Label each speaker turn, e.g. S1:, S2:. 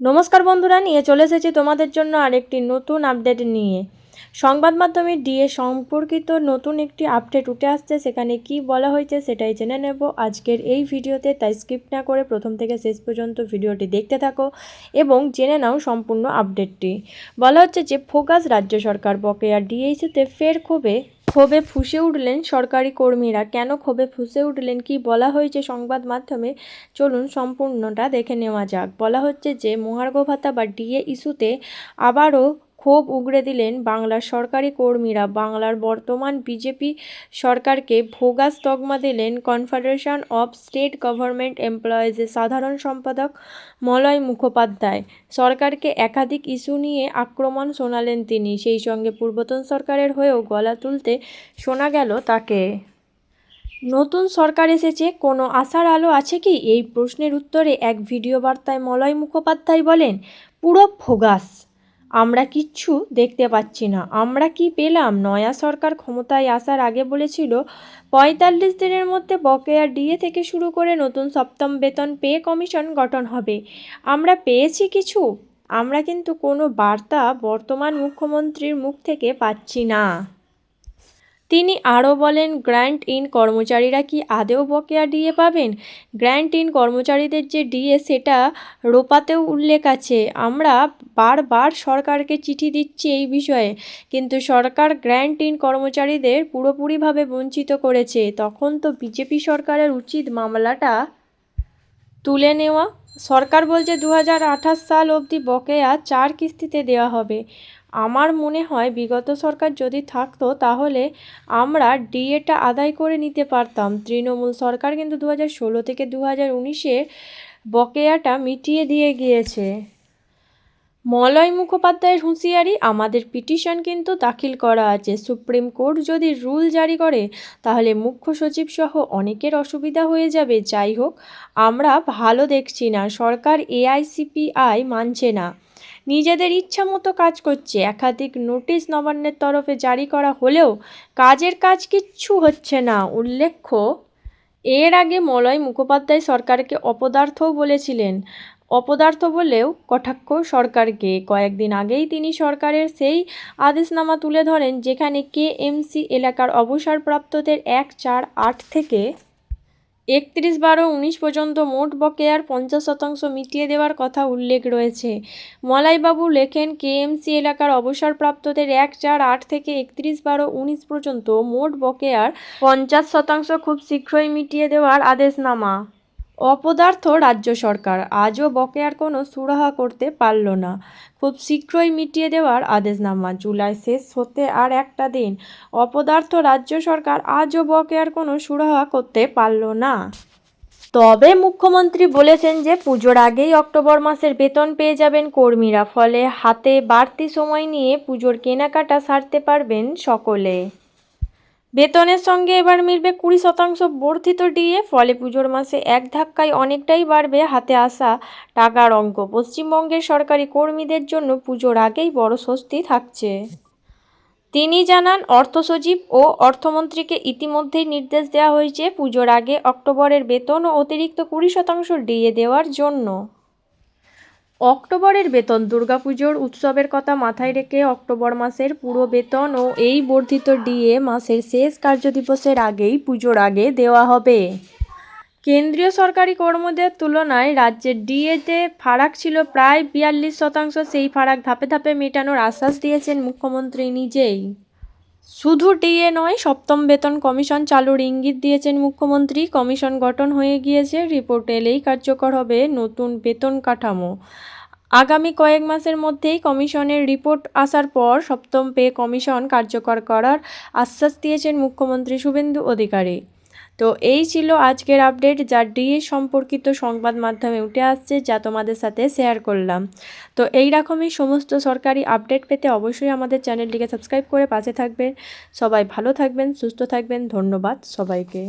S1: নমস্কার বন্ধুরা, নিয়ে চলে এসেছি তোমাদের জন্য আরেকটি নতুন আপডেট নিয়ে। সংবাদ মাধ্যমে ডিএ সম্পর্কিত নতুন একটি আপডেট উঠে আসছে। সেখানে কি বলা হয়েছে সেটাই জেনে নেব আজকের এই ভিডিওতে, তাই স্কিপ না করে প্রথম থেকে শেষ পর্যন্ত ভিডিওটি দেখতে থাকো এবং জেনে নাও সম্পূর্ণ আপডেটটি। বলা হচ্ছে যে ফোকাস রাজ্য সরকার, বকেয়া ডিএ ইস্যুতে ফের ক্ষোভে ফুঁসে উঠলেন সরকারি কর্মীরা। কেন ক্ষোভে ফুঁসে উঠলেন, কি বলা হয়েছে সংবাদ মাধ্যমে, চলুন সম্পূর্ণটা দেখে নেওয়া যাক। বলা হচ্ছে যে মহার্ঘ ভাতা বা ডিএ ইস্যুতে আবারও ক্ষোভ উগরে দিলেন বাংলার সরকারি কর্মীরা। বাংলার বর্তমান বিজেপি সরকারকে ভোগাস তকমা দিলেন কনফেডারেশন অফ স্টেট গভর্নমেন্ট এমপ্লয়িজের সাধারণ সম্পাদক মলয় মুখোপাধ্যায়। সরকারকে একাধিক ইস্যু নিয়ে আক্রমণ শোনালেন তিনি। সেই সঙ্গে পূর্বতন সরকারের হয়েও গলা তুলতে শোনা গেল তাকে। নতুন সরকার এসেছে, কোনো আশার আলো আছে কি, এই প্রশ্নের উত্তরে এক ভিডিও বার্তায় মলয় মুখোপাধ্যায় বলেন, পুরো ভোগাস, আমরা কিচ্ছু দেখতে পাচ্ছি না। আমরা কি পেলাম? নয়া সরকার ক্ষমতায় আসার আগে বলেছিল ৪৫ দিনের মধ্যে বকেয়া ডিএ থেকে শুরু করে নতুন সপ্তম বেতন পে কমিশন গঠন হবে। আমরা পেয়েছি কিছু? আমরা কিন্তু কোনো বার্তা বর্তমান মুখ্যমন্ত্রীর মুখ থেকে পাচ্ছি না। তিনি আরও বলেন, গ্র্যান্ট ইন কর্মচারীরা কি আদৌ বকেয়া ডিএ পাবেন? গ্র্যান্ট ইন কর্মচারীদের যে ডিএ, সেটা রোপাতেও উল্লেখ আছে। আমরা বারবার সরকারকে চিঠি দিচ্ছি এই বিষয়ে, কিন্তু সরকার গ্র্যান্ট ইন কর্মচারীদের পুরোপুরিভাবে বঞ্চিত করেছে। তখন তো বিজেপি সরকারের উচিত মামলাটা তুলে নেওয়া। সরকার বলছে 2028 সাল অবধি বকেয়া 4 কিস্তিতে দেওয়া হবে। আমার মনে হয় বিগত সরকার যদি থাকতো তাহলে আমরা ডিএটা আদায় করে নিতে পারতাম। তৃণমূল সরকার কিন্তু 2016 থেকে 2019-এ বকেয়াটা মিটিয়ে দিয়ে গিয়েছে। মলয় মুখোপাধ্যায়ের হুঁশিয়ারি, আমাদের পিটিশন কিন্তু দাখিল করা আছে। সুপ্রিম কোর্ট যদি রুল জারি করে তাহলে মুখ্য সচিব সহ অনেকের অসুবিধা হয়ে যাবে। যাই হোক, আমরা ভালো দেখছি না। সরকার এআইসিপিআই মানছে না, নিজেদের ইচ্ছা মতো কাজ করছে। একাধিক নোটিশ নবান্নের তরফে জারি করা হলেও কাজের কাজ কিচ্ছু হচ্ছে না। উল্লেখ্য, এর আগে মলয় মুখোপাধ্যায় সরকারকে অপদার্থও বলেছিলেন। অপদার্থ বলেও কটাক্ষ সরকারকে। কয়েকদিন আগেই তিনি সরকারের সেই আদেশনামা তুলে ধরেন যেখানে কেএমসি এলাকার অবসরপ্রাপ্তদের 1/4/8 থেকে 31/12/19 পর্যন্ত মোট বকেয়ার 50% মিটিয়ে দেওয়ার কথা উল্লেখ রয়েছে। মলয়বাবু লেখেন, কেএমসি এলাকার অবসরপ্রাপ্তদের 1/4/8 থেকে 31/12/19 পর্যন্ত মোট বকেয়ার 50% খুব শীঘ্রই মিটিয়ে দেওয়ার আদেশনামা। অপদার্থ রাজ্য সরকার, আজও বকেয়ার কোনো সুরাহা করতে পারল না। খুব শীঘ্রই মিটিয়ে দেওয়ার আদেশনামা। জুলাই শেষ হতে আর একটা দিন। অপদার্থ রাজ্য সরকার আজও বকেয়ার কোনো সুরাহা করতে পারল না। তবে মুখ্যমন্ত্রী বলেছেন যে পুজোর আগেই অক্টোবর মাসের বেতন পেয়ে যাবেন কর্মীরা। ফলে হাতে বাড়তি সময় নিয়ে পুজোর কেনাকাটা সারতে পারবেন সকলে। বেতনের সঙ্গে এবার মিলবে 20% বর্ধিত ডিএ। ফলে পুজোর মাসে এক ধাক্কায় অনেকটাই বাড়বে হাতে আসা টাকার অঙ্ক। পশ্চিমবঙ্গের সরকারি কর্মীদের জন্য পুজোর আগেই বড় স্বস্তি থাকছে। তিনি জানান, অর্থ সচিব ও অর্থমন্ত্রীকে ইতিমধ্যেই নির্দেশ দেওয়া হয়েছে পুজোর আগে অক্টোবরের বেতন ও অতিরিক্ত 20% ডিএ দেওয়ার জন্য। অক্টোবরের বেতন, দুর্গাপুজোর উৎসবের কথা মাথায় রেখে অক্টোবর মাসের পুরো বেতন ও এই বর্ধিত ডিএ মাসের শেষ কার্যদিবসের আগেই পুজোর আগে দেওয়া হবে। কেন্দ্রীয় সরকারি কর্মীদের তুলনায় রাজ্যের ডিএতে ফারাক ছিল প্রায় 42%। সেই ফারাক ধাপে ধাপে মেটানোর আশ্বাস দিয়েছেন মুখ্যমন্ত্রী নিজেই। শুধু ডিএ নয়, সপ্তম বেতন কমিশন চালুর ইঙ্গিত দিয়েছেন মুখ্যমন্ত্রী। কমিশন গঠন হয়ে গিয়েছে, রিপোর্ট এলেই কার্যকর হবে নতুন বেতন কাঠামো। আগামী কয়েক মাসের মধ্যেই কমিশনের রিপোর্ট আসার পর সপ্তম পে কমিশন কার্যকর করার আশ্বাস দিয়েছেন মুখ্যমন্ত্রী শুভেন্দু অধিকারী। তো এই ছিল আজকের আপডেট, যা ডিএ সম্পর্কিত সংবাদ মাধ্যমে উঠে আসছে, যা তোমাদের সাথে শেয়ার করলাম। তো এই রকমই সমস্ত সরকারি আপডেট পেতে অবশ্যই আমাদের চ্যানেলটিকে সাবস্ক্রাইব করে পাশে থাকবেন। সবাই ভালো থাকবেন, সুস্থ থাকবেন। ধন্যবাদ সবাইকে।